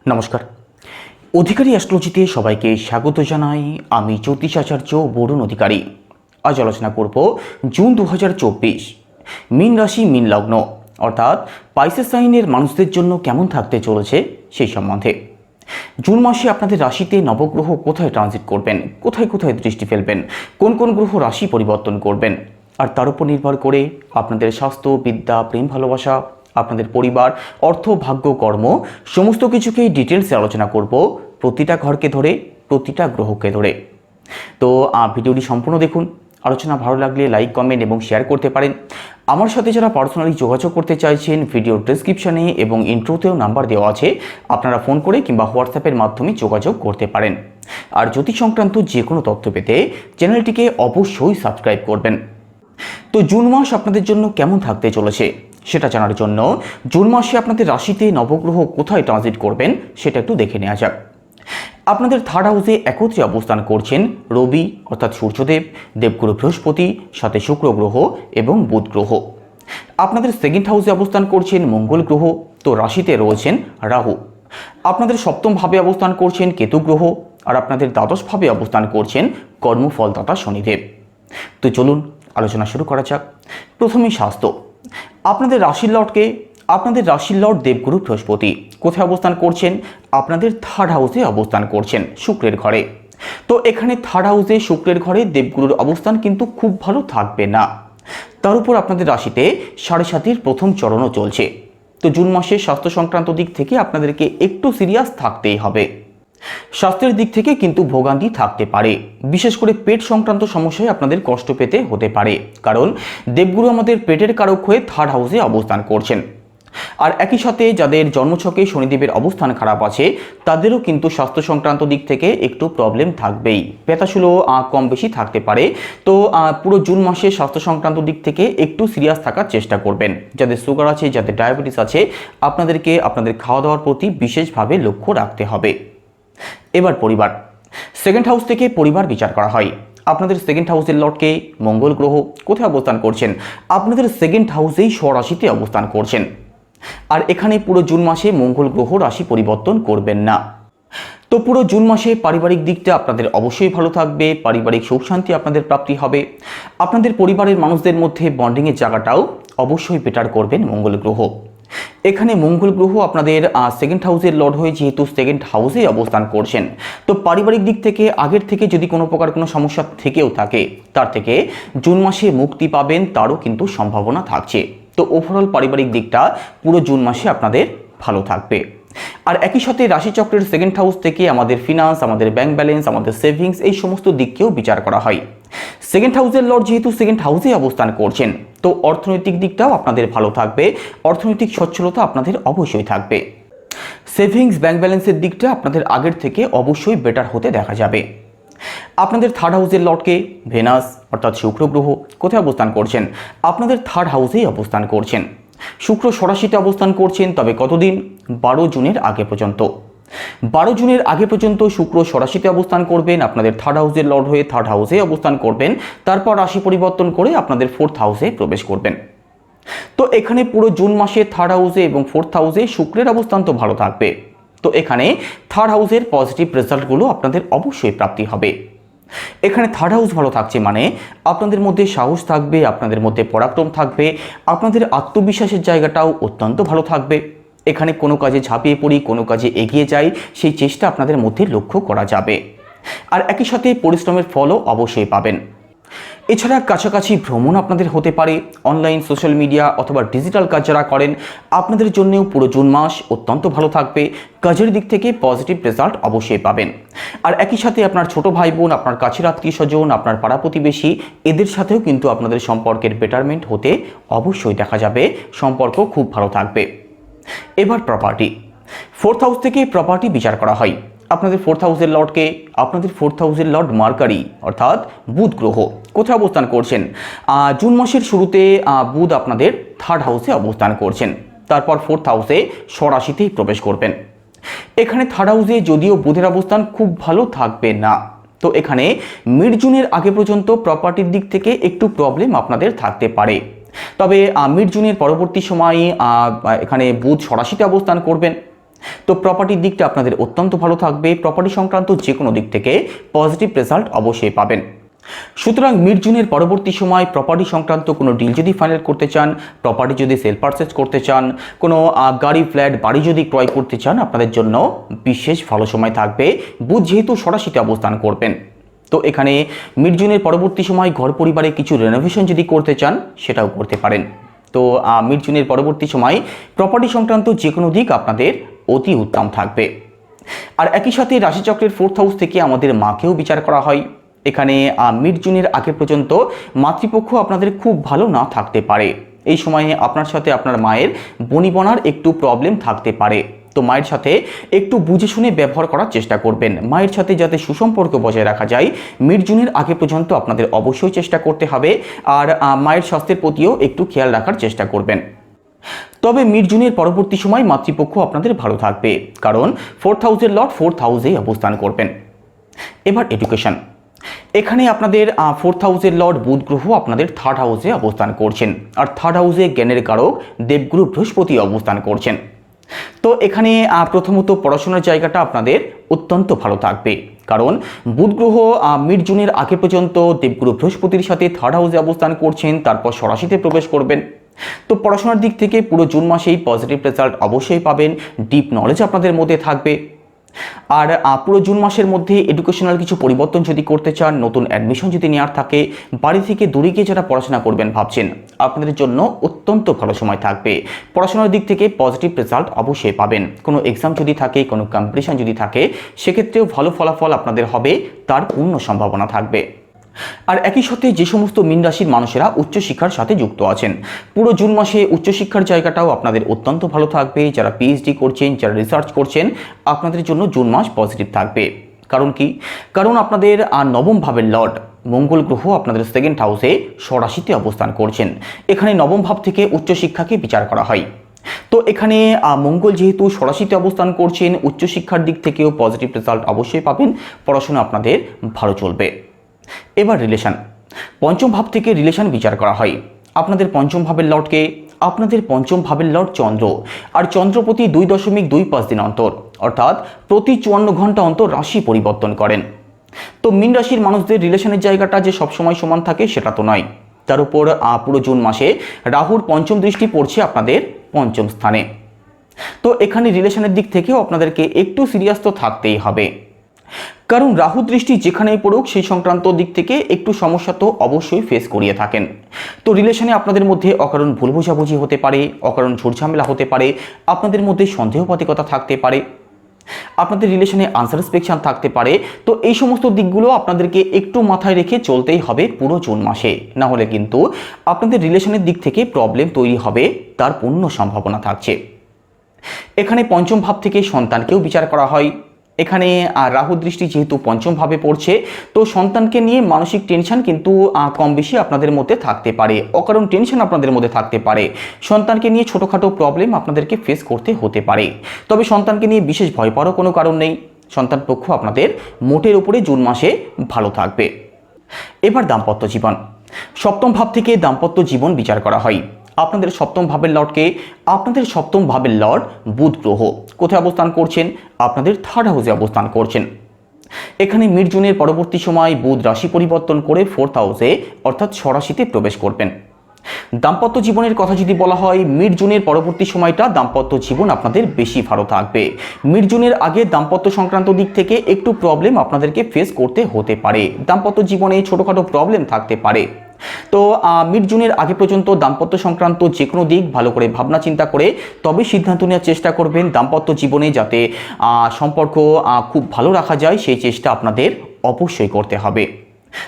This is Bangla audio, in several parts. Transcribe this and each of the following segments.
নমস্কার। অধিকারী অ্যাস্ট্রোলজিতে সবাইকে স্বাগত জানাই। আমি জ্যোতিষাচার্য বরুণ অধিকারী। আজ আলোচনা করব জুন 2024 মীন রাশি মীন লগ্ন অর্থাৎ পাইসেস সাইনের মানুষদের জন্য কেমন থাকতে চলেছে সেই সম্বন্ধে। জুন মাসে আপনাদের রাশিতে নবগ্রহ কোথায় ট্রানজিট করবেন, কোথায় কোথায় দৃষ্টি ফেলবেন, কোন কোন গ্রহ রাশি পরিবর্তন করবেন, আর তার উপর নির্ভর করে আপনাদের স্বাস্থ্য, বিদ্যা, প্রেম, ভালোবাসা, আপনাদের পরিবার, অর্থ, ভাগ্য, কর্ম সমস্ত কিছুকেই ডিটেলসে আলোচনা করব, প্রতিটা ঘরকে ধরে, প্রতিটা গ্রহকে ধরে। তো ভিডিওটি সম্পূর্ণ দেখুন। আলোচনা ভালো লাগলে লাইক, কমেন্ট এবং শেয়ার করতে পারেন। আমার সাথে যারা পার্সোনালি যোগাযোগ করতে চাইছেন, ভিডিওর ডেসক্রিপশানে এবং ইন্ট্রোতেও নাম্বার দেওয়া আছে, আপনারা ফোন করে কিংবা হোয়াটসঅ্যাপের মাধ্যমে যোগাযোগ করতে পারেন। আর জ্যোতিষ সংক্রান্ত যে কোনো তথ্য পেতে চ্যানেলটিকে অবশ্যই সাবস্ক্রাইব করবেন। তো জুন মাস আপনাদের জন্য কেমন থাকতে চলেছে সেটা জানার জন্য জুন মাসে আপনাদের রাশিতে নবগ্রহ কোথায় ট্রানজিট করবেন সেটা একটু দেখে নেওয়া যাক। আপনাদের থার্ড হাউসে একত্রে অবস্থান করছেন রবি অর্থাৎ সূর্যদেব, দেবগুরু বৃহস্পতি, সাথে শুক্র গ্রহ এবং বুধ গ্রহ। আপনাদের সেকেন্ড হাউসে অবস্থান করছেন মঙ্গল গ্রহ, তো রাশিতে রয়েছেন রাহু। আপনাদের সপ্তম ভাবে অবস্থান করছেন কেতু গ্রহ, আর আপনাদের দ্বাদশ ভাবে অবস্থান করছেন কর্মফলদাতা শনিদেব। তো চলুন আলোচনা শুরু করা যাক। প্রথমেই স্বাস্থ্য। আপনাদের রাশির লর্ড দেবগুরু বৃহস্পতি কোথায় অবস্থান করছেন? আপনাদের থার্ড হাউসে অবস্থান করছেন, শুক্রের ঘরে। তো এখানে থার্ড হাউসে শুক্রের ঘরে দেবগুরুর অবস্থান কিন্তু খুব ভালো থাকবে না। তার উপর আপনাদের রাশিতে 7.5 প্রথম চরণও চলছে। তো জুন মাসে স্বাস্থ্য সংক্রান্ত দিক থেকে আপনাদেরকে একটু সিরিয়াস থাকতেই হবে। স্বাস্থ্যের দিক থেকে কিন্তু ভোগান্তি থাকতে পারে, বিশেষ করে পেট সংক্রান্ত সমস্যায় আপনাদের কষ্ট পেতে হতে পারে, কারণ দেবগুরু আমাদের পেটের কারক হয়ে থার্ড হাউসে অবস্থান করছেন। আর একই সাথে যাদের জন্মছকে শনিদেবের অবস্থান খারাপ আছে তাদেরও কিন্তু স্বাস্থ্য সংক্রান্ত দিক থেকে একটু প্রবলেম থাকবেই, ব্যথাশুলো কম বেশি থাকতে পারে। তো পুরো জুন মাসে স্বাস্থ্য সংক্রান্ত দিক থেকে একটু সিরিয়াস থাকার চেষ্টা করবেন। যাদের সুগার আছে, যাদের ডায়াবেটিস আছে, আপনাদেরকে আপনাদের খাওয়া দাওয়ার প্রতি বিশেষভাবে লক্ষ্য রাখতে হবে। এবার পরিবার। সেকেন্ড হাউস থেকে পরিবার বিচার করা হয়। আপনাদের সেকেন্ড হাউসের লর্ডকে মঙ্গল গ্রহ কোথায় অবস্থান করছেন? আপনাদের সেকেন্ড হাউসেই স্বরাশিতে অবস্থান করছেন। আর এখানে পুরো জুন মাসে মঙ্গল গ্রহ রাশি পরিবর্তন করবেন না। তো পুরো জুন মাসে পারিবারিক দিকটা আপনাদের অবশ্যই ভালো থাকবে, পারিবারিক সুখ শান্তি আপনাদের প্রাপ্তি হবে। আপনাদের পরিবারের মানুষদের মধ্যে বন্ডিংয়ের জায়গাটাও অবশ্যই বেটার করবেন মঙ্গল গ্রহ। এখানে মঙ্গল গ্রহ আপনাদের সেকেন্ড হাউসের লর্ড হয়ে যেহেতু সেকেন্ড হাউসে অবস্থান করছেন, তো পারিবারিক দিক থেকে আগের থেকে যদি কোনো প্রকার কোনো সমস্যা থেকেও থাকে তার থেকে জুন মাসে মুক্তি পাবেন, তারও কিন্তু সম্ভাবনা থাকছে। তো ওভারঅল পারিবারিক দিকটা পুরো জুন মাসে আপনাদের ভালো থাকবে। আর একই সাথে রাশিচক্রের সেকেন্ড হাউস থেকে আমাদের ফিনান্স, আমাদের ব্যাংক ব্যালেন্স, আমাদের সেভিংস, এই সমস্ত দিককেও বিচার করা হয়। সেকেন্ড হাউসের লর্ড যেহেতু সেকেন্ড হাউসে অবস্থান করছেন, তো অর্থনৈতিক দিকটাও আপনাদের ভালো থাকবে, অর্থনৈতিক সচ্ছলতা আপনাদের অবশ্যই থাকবে। সেভিংস, ব্যাংক ব্যালেন্সের দিকটা আপনাদের আগের থেকে অবশ্যই বেটার হতে দেখা যাবে। আপনাদের থার্ড হাউসের লর্ডকে ভেনাস অর্থাৎ শুক্র গ্রহ কোথায় অবস্থান করছেন? আপনাদের থার্ড হাউসেই অবস্থান করছেন। শুক্র সরাসিতে অবস্থান করছেন, তবে কতদিন? 12 জুনের আগে পর্যন্ত। 12 জুনের আগে পর্যন্ত শুক্র সরাসিতে অবস্থান করবেন, আপনাদের থার্ড হাউসের লর্ড হয়ে থার্ড হাউসে অবস্থান করবেন, তারপর রাশি পরিবর্তন করে আপনাদের ফোর্থ হাউসে প্রবেশ করবেন। তো এখানে পুরো জুন মাসে থার্ড হাউসে এবং ফোর্থ হাউসে শুক্রের অবস্থান তো ভালো থাকবে। তো এখানে থার্ড হাউসের পজিটিভ রেজাল্টগুলো আপনাদের অবশ্যই প্রাপ্তি হবে। এখানে থার্ড হাউস ভালো থাকছে মানে আপনাদের মধ্যে সাহস থাকবে, আপনাদের মধ্যে পরাক্রম থাকবে, আপনাদের আত্মবিশ্বাসের জায়গাটাও অত্যন্ত ভালো থাকবে। এখানে কোনো কাজে ঝাঁপিয়ে পড়ি, কোনো কাজে এগিয়ে যাই, সেই চেষ্টা আপনাদের মধ্যে লক্ষ্য করা যাবে। আর একই সাথে পরিশ্রমের ফলও অবশ্যই পাবেন। এছাড়া কাছাকাছি ভ্রমণ আপনাদের হতে পারে, অনলাইন, সোশ্যাল মিডিয়া অথবা ডিজিটাল কাজ যারা করেন আপনাদের জন্যও পুরো জুন মাস অত্যন্ত ভালো থাকবে। কাজের দিক থেকে পজিটিভ রেজাল্ট অবশ্যই পাবেন। আর একই সাথে আপনার ছোট ভাই বোন, আপনার কাছের আত্মীয় স্বজন, আপনার পাড়া প্রতিবেশী, এদের সাথেও কিন্তু আপনাদের সম্পর্কের বেটারমেন্ট হতে অবশ্যই দেখা যাবে, সম্পর্ক খুব ভালো থাকবে। এবার প্রপার্টি। ফোর্থ হাউস থেকে প্রপার্টি বিচার করা হয়। আপনাদের ফোর্থ হাউসের লর্ডকে আপনাদের ফোর্থ হাউসের লর্ড মার্কারি অর্থাৎ বুধ গ্রহ কোথায় অবস্থান করছেন? জুন মাসের শুরুতে বুধ আপনাদের থার্ড হাউসে অবস্থান করছেন, তারপর ফোর্থ হাউসে স্বরাশিতেই প্রবেশ করবেন। এখানে থার্ড হাউসে যদিও বুধের অবস্থান খুব ভালো থাকবে না, তো এখানে মিড জুনের আগে পর্যন্ত প্রপার্টির দিক থেকে একটু প্রবলেম আপনাদের থাকতে পারে। তবে মিড জুনের পরবর্তী সময়ে এখানে বুধ স্বরাশিতে অবস্থান করবেন। তো প্রপার্টির দিকটা আপনাদের অত্যন্ত ভালো থাকবে, প্রপার্টি সংক্রান্ত যে কোনো দিক থেকে পজিটিভ রেজাল্ট অবশ্যই পাবেন। সুতরাং মিড জুনের পরবর্তী সময় প্রপার্টি সংক্রান্ত কোনো ডিল যদি ফাইনাল করতে চান, প্রপার্টি যদি সেল পারচেজ করতে চান, কোনো গাড়ি ফ্ল্যাট বাড়ি যদি ক্রয় করতে চান, আপনাদের জন্য বিশেষ ভালো সময় থাকবে। বুধ যেহেতু সরাসরি অবস্থান করবেন, তো এখানে মিড জুনের পরবর্তী সময় ঘর পরিবারে কিছু রেনোভেশন যদি করতে চান সেটাও করতে পারেন। তো মিড জুনের পরবর্তী সময় প্রপার্টি সংক্রান্ত যে কোনো দিক আপনাদের অতি উত্তম থাকবে। আর একই সাথে রাশিচক্রের 4th হাউস থেকে আমাদের মাকেও বিচার করা হয়। এখানে মিড জুনের আগে পর্যন্ত মাতৃপক্ষ আপনাদের খুব ভালো না থাকতে পারে। এই সময়ে আপনার সাথে আপনার মায়ের বনিবনার একটু প্রবলেম থাকতে পারে। তো মায়ের সাথে একটু বুঝে শুনে ব্যবহার করার চেষ্টা করবেন। মায়ের সাথে যাতে সুসম্পর্ক বজায় রাখা যায় মিড জুনের আগে পর্যন্ত আপনাদের অবশ্যই চেষ্টা করতে হবে। আর মায়ের স্বাস্থ্যের প্রতিও একটু খেয়াল রাখার চেষ্টা করবেন। তবে মিড জুনের পরবর্তী সময় মাতৃপক্ষ আপনাদের ভালো থাকবে, কারণ 4th হাউসের লর্ড 4th হাউসেই অবস্থান করবেন। এবার এডুকেশন, এখানে আপনাদের 4th হাউসের লর্ড বুধ গ্রহ আপনাদের 3rd হাউসে অবস্থান করছেন। আর 3rd হাউসে জ্ঞানের কারক দেবগুরু বৃহস্পতি অবস্থান করছেন। তো এখানে প্রথমত পড়াশোনার জায়গাটা আপনাদের অত্যন্ত ভালো থাকবে, কারণ বুধ গ্রহ মিড জুনের আগে পর্যন্ত দেবগুরু বৃহস্পতির সাথে 3rd হাউসে অবস্থান করছেন, তারপর সরাসিতে প্রবেশ করবেন। তো পড়াশোনার দিক থেকে পুরো জুন মাসেই পজিটিভ রেজাল্ট অবশ্যই পাবেন, ডিপ নলেজ আপনাদের মধ্যে থাকবে। আর পুরো জুন মাসের মধ্যে এডুকেশনাল কিছু পরিবর্তন যদি করতে চান, নতুন অ্যাডমিশন যদি নেওয়ার থাকে, বাড়ি থেকে দূরে গিয়ে যারা পড়াশোনা করবেন ভাবছেন, আপনাদের জন্য অত্যন্ত ভালো সময় থাকবে। পড়াশোনার দিক থেকে পজিটিভ রেজাল্ট অবশ্যই পাবেন। কোনো এক্সাম যদি থাকে, কোনো কম্পিটিশন যদি থাকে, সেক্ষেত্রেও ভালো ফলাফল আপনাদের হবে, তার পূর্ণ সম্ভাবনা থাকবে। আর একই সাথে যে সমস্ত মীন রাশির মানুষেরা উচ্চশিক্ষার সাথে যুক্ত আছেন, পুরো জুন মাসে উচ্চশিক্ষার জায়গাটাও আপনাদের অত্যন্ত ভালো থাকবে। যারা পিএইচডি করছেন, যারা রিসার্চ করছেন, আপনাদের জন্য জুন মাস পজিটিভ থাকবে। কারণ কি? কারণ আপনাদের নবম ভাবের লর্ড মঙ্গল গ্রহ আপনাদের 2nd হাউসে স্বরাশিতে অবস্থান করছেন। এখানে নবম ভাব থেকে উচ্চশিক্ষাকে বিচার করা হয়। তো এখানে মঙ্গল যেহেতু স্বরাশিতে অবস্থান করছেন, উচ্চশিক্ষার দিক থেকেও পজিটিভ রেজাল্ট অবশ্যই পাবেন, পড়াশোনা আপনাদের ভালো চলবে। এবার রিলেশন, পঞ্চম ভাব থেকে রিলেশন বিচার করা হয়। আপনাদের পঞ্চম ভাবের লর্ডকে, আপনাদের পঞ্চম ভাবের লর্ড চন্দ্র, আর চন্দ্র প্রতি 2.25 দিন অন্তর, অর্থাৎ প্রতি 54 ঘন্টা অন্তর রাশি পরিবর্তন করেন। তো মীন রাশির মানুষদের রিলেশনের জায়গাটা যে সবসময় সমান থাকে সেটা তো নয়। তার উপর পুরো জুন মাসে রাহুর পঞ্চম দৃষ্টি পড়ছে আপনাদের পঞ্চম স্থানে। তো এখানে রিলেশনের দিক থেকেও আপনাদেরকে একটু সিরিয়াস তো থাকতেই হবে, কারণ রাহু দৃষ্টি যেখানেই পড়ুক সেই সংক্রান্ত দিক থেকে একটু সমস্যা তো অবশ্যই ফেস করিয়ে থাকেন। তো রিলেশনে আপনাদের মধ্যে অকারণ ভুল বোঝাবুঝি হতে পারে, অকারণ ঝুটঝামেলা হতে পারে, আপনাদের মধ্যে সন্দেহপাতিকতা থাকতে পারে, আপনাদের রিলেশনে আনস্যাটিসফ্যাকশন থাকতে পারে। তো এই সমস্ত দিকগুলো আপনাদেরকে একটু মাথায় রেখে চলতেই হবে পুরো জুন মাসে, না হলে কিন্তু আপনাদের রিলেশনের দিক থেকে প্রবলেম তৈরি হবে, তার পূর্ণ সম্ভাবনা থাকছে। এখানে পঞ্চম ভাব থেকে সন্তানকেও বিচার করা হয়। এখানে রাহু দৃষ্টি যেহেতু পঞ্চম ভাবে পড়ছে, তো সন্তানকে নিয়ে মানসিক টেনশন কিন্তু কম বেশি আপনাদের মধ্যে থাকতে পারে, অকারণ টেনশন আপনাদের মধ্যে থাকতে পারে। সন্তানকে নিয়ে ছোটোখাটো প্রবলেম আপনাদেরকে ফেস করতে হতে পারে, তবে সন্তানকে নিয়ে বিশেষ ভয় পাওয়ারও কোনো কারণ নেই। সন্তান পক্ষ আপনাদের মোটের উপরে জুন মাসে ভালো থাকবে। এবার দাম্পত্য জীবন, সপ্তম ভাব থেকে দাম্পত্য জীবন বিচার করা হয়। আপনাদের সপ্তম ভাবের লর্ডকে, আপনাদের সপ্তম ভাবের লর্ড বুধ গ্রহ কোথায় অবস্থান করছেন? আপনাদের 3rd হাউসে অবস্থান করছেন। এখানে মিড জুনের পরবর্তী সময় বুধ রাশি পরিবর্তন করে 4th হাউসে অর্থাৎ স্বরাশিতে প্রবেশ করবেন। দাম্পত্য জীবনের কথা যদি বলা হয়, মিড জুনের পরবর্তী সময়টা দাম্পত্য জীবন আপনাদের বেশি ভালো থাকবে। মিড জুনের আগে দাম্পত্য সংক্রান্ত দিক থেকে একটু প্রবলেম আপনাদেরকে ফেস করতে হতে পারে, দাম্পত্য জীবনে ছোটোখাটো প্রবলেম থাকতে পারে। তো মিড জুনের আগে পর্যন্ত দাম্পত্য সংক্রান্ত যে কোনো দিক ভালো করে ভাবনা চিন্তা করে তবে সিদ্ধান্ত নেওয়ার চেষ্টা করবেন। দাম্পত্য জীবনে যাতে সম্পর্ক খুব ভালো রাখা যায় সেই চেষ্টা আপনাদের অবশ্যই করতে হবে।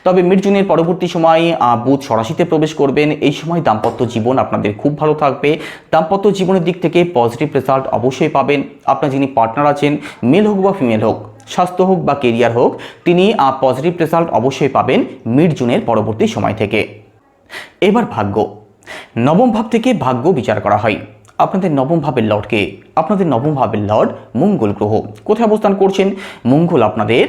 তবে মিড জুনের পরবর্তী সময় বুধ স্বরাশিতে প্রবেশ করবেন, এই সময় দাম্পত্য জীবন আপনাদের খুব ভালো থাকবে। দাম্পত্য জীবনের দিক থেকে পজিটিভ রেজাল্ট অবশ্যই পাবেন। আপনার যিনি পার্টনার আছেন, মেল হোক বা ফিমেল হোক, স্বাস্থ্য হোক বা কেরিয়ার হোক, তিনি পজিটিভ রেজাল্ট অবশ্যই পাবেন মিড জুনের পরবর্তী সময় থেকে। এবার ভাগ্য, নবম ভাব থেকে ভাগ্য বিচার করা হয়। আপনাদের নবম ভাবের লর্ডকে, আপনাদের নবম ভাবের লর্ড মঙ্গল গ্রহ কোথায় অবস্থান করছেন? মঙ্গল আপনাদের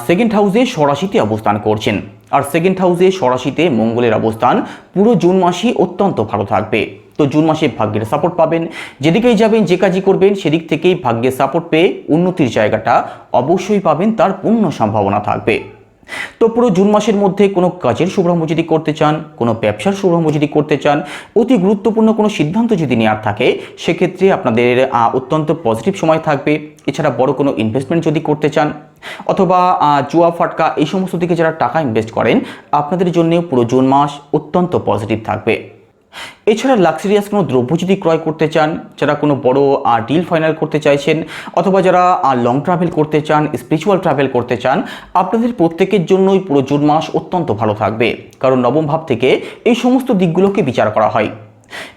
2nd হাউসে স্বরাশিতে অবস্থান করছেন। আর 2nd হাউসে স্বরাশিতে মঙ্গলের অবস্থান পুরো জুন মাসই অত্যন্ত ভালো থাকবে। তো জুন মাসে ভাগ্যের সাপোর্ট পাবেন, যেদিকেই যাবেন যে কাজই করবেন সেদিক থেকেই ভাগ্যের সাপোর্ট পেয়ে উন্নতির জায়গাটা অবশ্যই পাবেন, তার পূর্ণ সম্ভাবনা থাকবে। তো পুরো জুন মাসের মধ্যে কোনো কাজের শুভারম্ভ যদি করতে চান, কোনো ব্যবসার শুভারম্ভ যদি করতে চান, অতি গুরুত্বপূর্ণ কোনো সিদ্ধান্ত যদি নেওয়ার থাকে, সেক্ষেত্রে আপনাদের অত্যন্ত পজিটিভ সময় থাকবে। এছাড়া বড় কোনো ইনভেস্টমেন্ট যদি করতে চান অথবা জুয়া ফাটকা এই সমস্ত দিকে যারা টাকা ইনভেস্ট করেন, আপনাদের জন্যেও পুরো জুন মাস অত্যন্ত পজিটিভ থাকবে। এছাড়া লাক্সারিয়াস কোনো দ্রব্য যদি ক্রয় করতে চান, যারা কোনো বড় ডিল ফাইনাল করতে চাইছেন অথবা যারা লং ট্রাভেল করতে চান, স্পিরিচুয়াল ট্রাভেল করতে চান, আপনাদের প্রত্যেকের জন্যই পুরো জুন মাস অত্যন্ত ভালো থাকবে। কারণ নবম ভাব থেকে এই সমস্ত দিকগুলোকে বিচার করা হয়।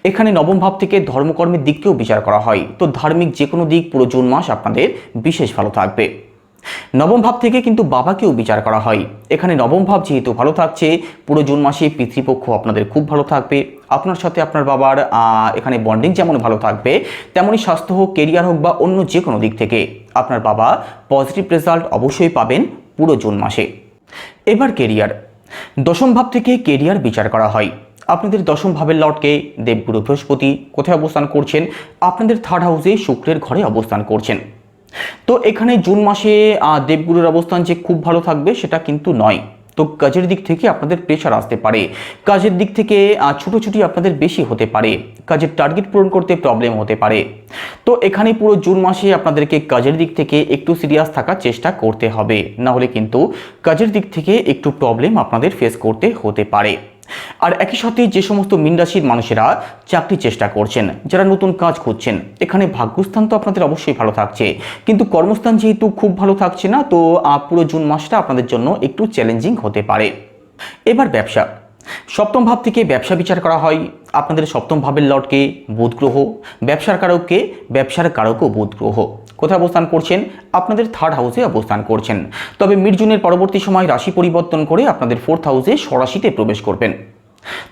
এখানে নবম ভাব থেকে ধর্মকর্মের দিককেও বিচার করা হয়। তো ধার্মিক যে কোনো দিক পুরো জুন মাস আপনাদের বিশেষ ভালো থাকবে। নবম ভাব থেকে কিন্তু বাবাকেও বিচার করা হয়। এখানে নবম ভাব যেহেতু ভালো থাকছে, পুরো জুন মাসে পিতৃপক্ষ আপনাদের খুব ভালো থাকবে। আপনার সাথে আপনার বাবার এখানে বন্ডিং যেমন ভালো থাকবে, তেমনই স্বাস্থ্য হোক, কেরিয়ার হোক বা অন্য যে কোনো দিক থেকে আপনার বাবা পজিটিভ রেজাল্ট অবশ্যই পাবেন পুরো জুন মাসে। এবার কেরিয়ার, দশম ভাব থেকে কেরিয়ার বিচার করা হয়। আপনাদের দশম ভাবের লর্ডকে দেবগুরু বৃহস্পতি কোথায় অবস্থান করছেন? আপনাদের থার্ড হাউসে শুক্রের ঘরে অবস্থান করছেন। তো এখানে জুন মাসে দেবগুরুর অবস্থান যে খুব ভালো থাকবে সেটা কিন্তু নয়। তো কাজের দিক থেকে আপনাদের প্রেশার আসতে পারে, কাজের দিক থেকে ছুটোছুটি আপনাদের বেশি হতে পারে, কাজের টার্গেট পূরণ করতে প্রবলেম হতে পারে। তো এখানে পুরো জুন মাসে আপনাদেরকে কাজের দিক থেকে একটু সিরিয়াস থাকার চেষ্টা করতে হবে, না হলে কিন্তু কাজের দিক থেকে একটু প্রবলেম আপনাদের ফেস করতে হতে পারে। আর একই সাথে যে সমস্ত মীন রাশির মানুষেরা চাকরির চেষ্টা করছেন, যারা নতুন কাজ খুঁজছেন, এখানে ভাগ্যস্থান তো আপনাদের অবশ্যই ভালো থাকছে, কিন্তু কর্মস্থান যেহেতু খুব ভালো থাকছে না, তো পুরো জুন মাসটা আপনাদের জন্য একটু চ্যালেঞ্জিং হতে পারে। এবার ব্যবসা, সপ্তম ভাব থেকে ব্যবসা বিচার করা হয়। আপনাদের সপ্তম ভাবের লর্ডকে বুধ গ্রহ, ব্যবসার কারককে ব্যবসার কারকও বুধ গ্রহ কোথায় অবস্থান করছেন? আপনাদের থার্ড হাউসে অবস্থান করছেন। তবে মিড জুনের পরবর্তী সময় রাশি পরিবর্তন করে আপনাদের ফোর্থ হাউসে স্বরাশিতে প্রবেশ করবেন।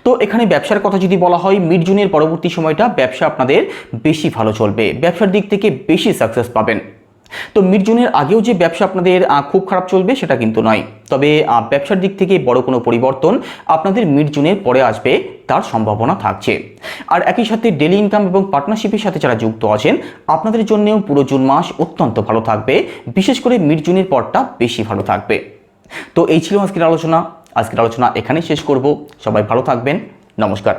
তো এখানে ব্যবসার কথা যদি বলা হয়, মিড জুনের পরবর্তী সময়টা ব্যবসা আপনাদের বেশি ভালো চলবে, ব্যবসার দিক থেকে বেশি সাকসেস পাবেন। তো মিড জুনের আগেও যে ব্যবসা আপনাদের খুব খারাপ চলবে সেটা কিন্তু নয়, তবে ব্যবসার দিক থেকে বড় কোনো পরিবর্তন আপনাদের মিড জুনের পরে আসবে তার সম্ভাবনা থাকছে। আর একই সাথে ডেলি ইনকাম এবং পার্টনারশিপের সাথে যারা যুক্ত আছেন, আপনাদের জন্যও পুরো জুন মাস অত্যন্ত ভালো থাকবে, বিশেষ করে মিড জুনের পরটা বেশি ভালো থাকবে। তো এই ছিল আজকের আলোচনা এখানেই শেষ করব। সবাই ভালো থাকবেন, নমস্কার।